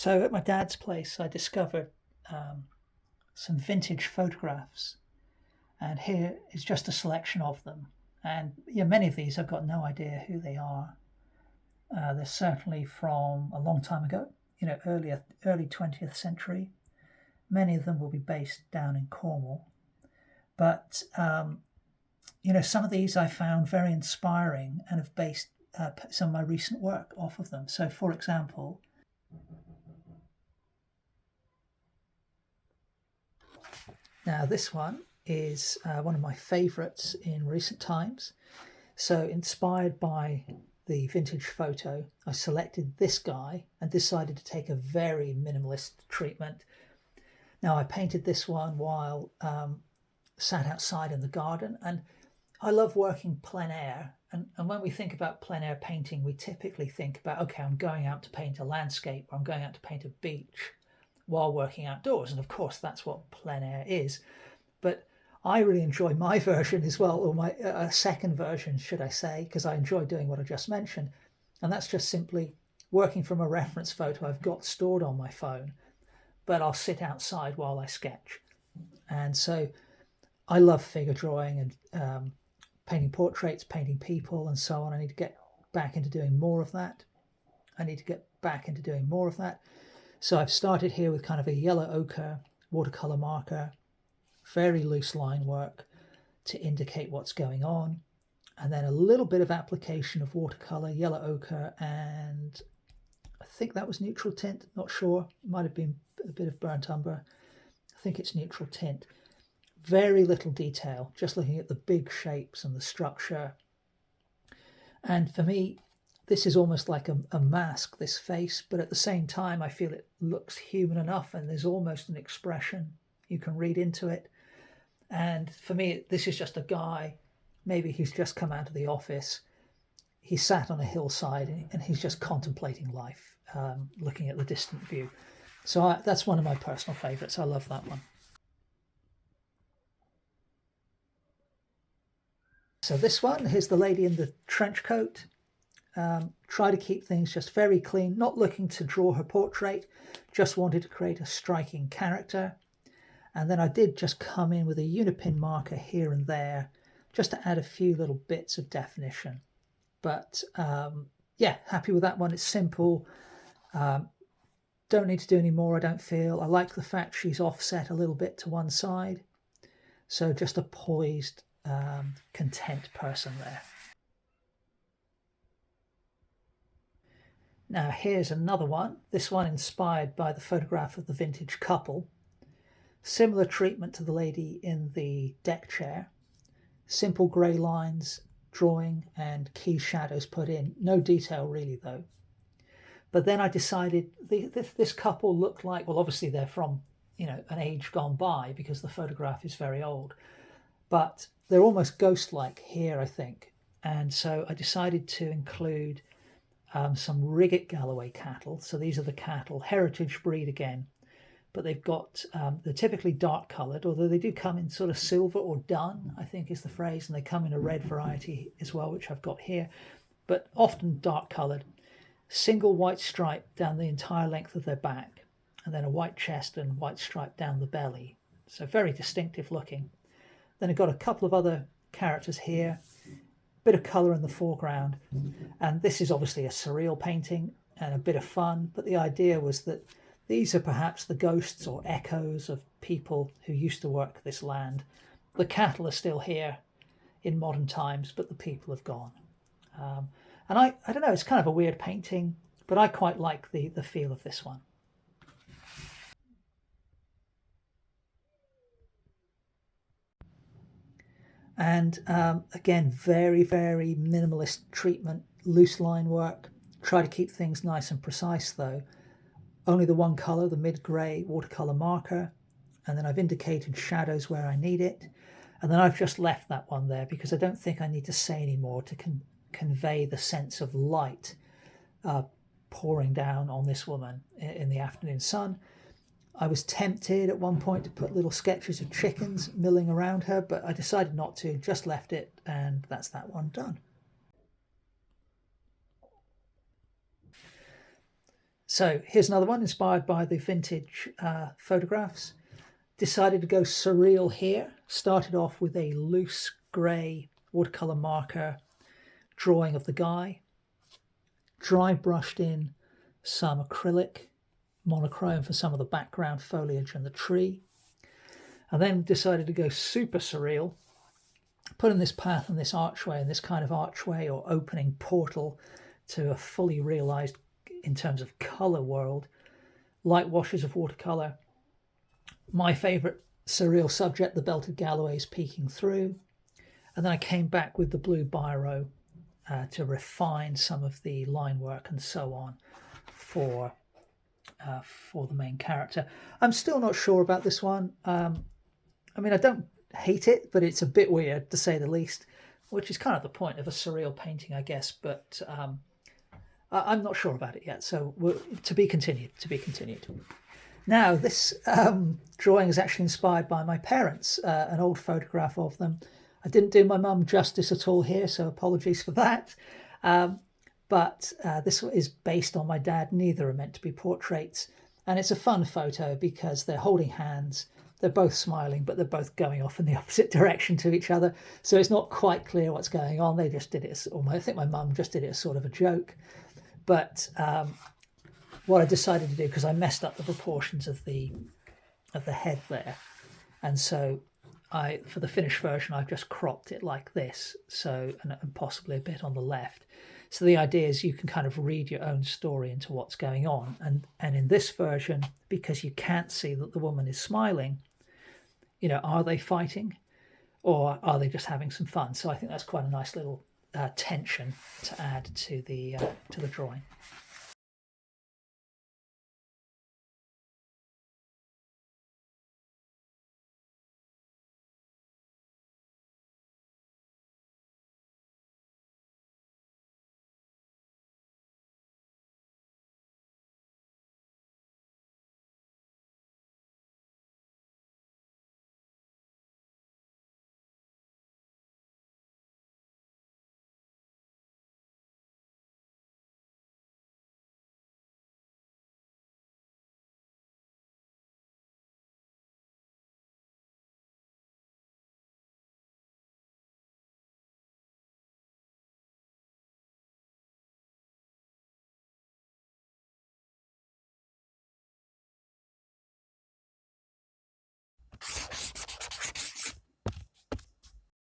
So at my dad's place, I discovered um, some vintage photographs, and here is just a selection of them. And yeah, many of these I've got no idea who they are. They're certainly from a long time ago, early 20th century. Many of them will be based down in Cornwall, but some of these I found very inspiring and have based some of my recent work off of them. So, for example, now this one is one of my favourites in recent times. So, inspired by the vintage photo, I selected this guy and decided to take a very minimalist treatment. Now, I painted this one while sat outside in the garden, and I love working plein air. And when we think about plein air painting, we typically think about, okay, I'm going out to paint a landscape, or I'm going out to paint a beach while working outdoors. And of course, that's what plein air is. But I really enjoy my version as well, or my second version, should I say, because I enjoy doing what I just mentioned. And that's just simply working from a reference photo I've got stored on my phone, but I'll sit outside while I sketch. And so I love figure drawing and painting portraits, painting people, and so on. I need to get back into doing more of that. So I've started here with kind of a yellow ochre watercolor marker, very loose line work to indicate what's going on, and then a little bit of application of watercolor, yellow ochre, and I think that was neutral tint, not sure, it might have been a bit of burnt umber. I think it's neutral tint. Very little detail, just looking at the big shapes and the structure. And for me, this is almost like a mask, this face, but at the same time, I feel it looks human enough, and there's almost an expression you can read into it. And for me, this is just a guy, maybe he's just come out of the office, he sat on a hillside, and he's just contemplating life, looking at the distant view. So that's one of my personal favorites. I love that one. So this one, here's the lady in the trench coat. Try to keep things just very clean, not looking to draw her portrait, just wanted to create a striking character. And then I did just come in with a unipin marker here and there, just to add a few little bits of definition. But yeah, happy with that one. It's simple. Don't need to do any more, I don't feel. I like the fact she's offset a little bit to one side. So just a poised, content person there. Now here's another one, this one inspired by the photograph of the vintage couple. Similar treatment to the lady in the deck chair. Simple grey lines, drawing, and key shadows put in. No detail really though. But then I decided this couple looked like, well, obviously they're from, an age gone by because the photograph is very old. But they're almost ghost-like here, I think. And so I decided to include some Rigget Galloway cattle. So these are the cattle, heritage breed again. But they've got, they're typically dark coloured, although they do come in sort of silver or dun, I think is the phrase. And they come in a red variety as well, which I've got here. But often dark coloured. Single white stripe down the entire length of their back. And then a white chest and white stripe down the belly. So very distinctive looking. Then I've got a couple of other characters here, bit of colour in the foreground, and this is obviously a surreal painting and a bit of fun, but the idea was that these are perhaps the ghosts or echoes of people who used to work this land. The cattle are still here in modern times, but the people have gone. And I don't know, it's kind of a weird painting, but I quite like the feel of this one. And again, very, very minimalist treatment, loose line work. Try to keep things nice and precise though. Only the one colour, the mid-grey watercolour marker. And then I've indicated shadows where I need it. And then I've just left that one there because I don't think I need to say any more to convey the sense of light pouring down on this woman in the afternoon sun. I was tempted at one point to put little sketches of chickens milling around her, but I decided not to, just left it, and that's that one done. So here's another one inspired by the vintage photographs. Decided to go surreal here. Started off with a loose grey watercolour marker drawing of the guy. Dry brushed in some acrylic, monochrome for some of the background foliage and the tree. And then decided to go super surreal, put in this path and this archway, and this kind of archway or opening portal to a fully realised, in terms of colour world, light washes of watercolour. My favourite surreal subject, the belted galloways peeking through. And then I came back with the blue biro to refine some of the line work and so on for the main character. I'm still not sure about this one. I mean, I don't hate it, but it's a bit weird to say the least, which is kind of the point of a surreal painting, I guess. But I'm not sure about it yet. So to be continued, to be continued. Now, this drawing is actually inspired by my parents, an old photograph of them. I didn't do my mum justice at all here, so apologies for that. But this is based on my dad. Neither are meant to be portraits. And it's a fun photo because they're holding hands. They're both smiling, but they're both going off in the opposite direction to each other. So it's not quite clear what's going on. They just did it, or I think my mum just did it as sort of a joke. But what I decided to do, because I messed up the proportions of the head there, and so for the finished version, I've just cropped it like this, so and possibly a bit on the left. So the idea is you can kind of read your own story into what's going on, and in this version, because you can't see that the woman is smiling, are they fighting, or are they just having some fun? So I think that's quite a nice little tension to add to the drawing.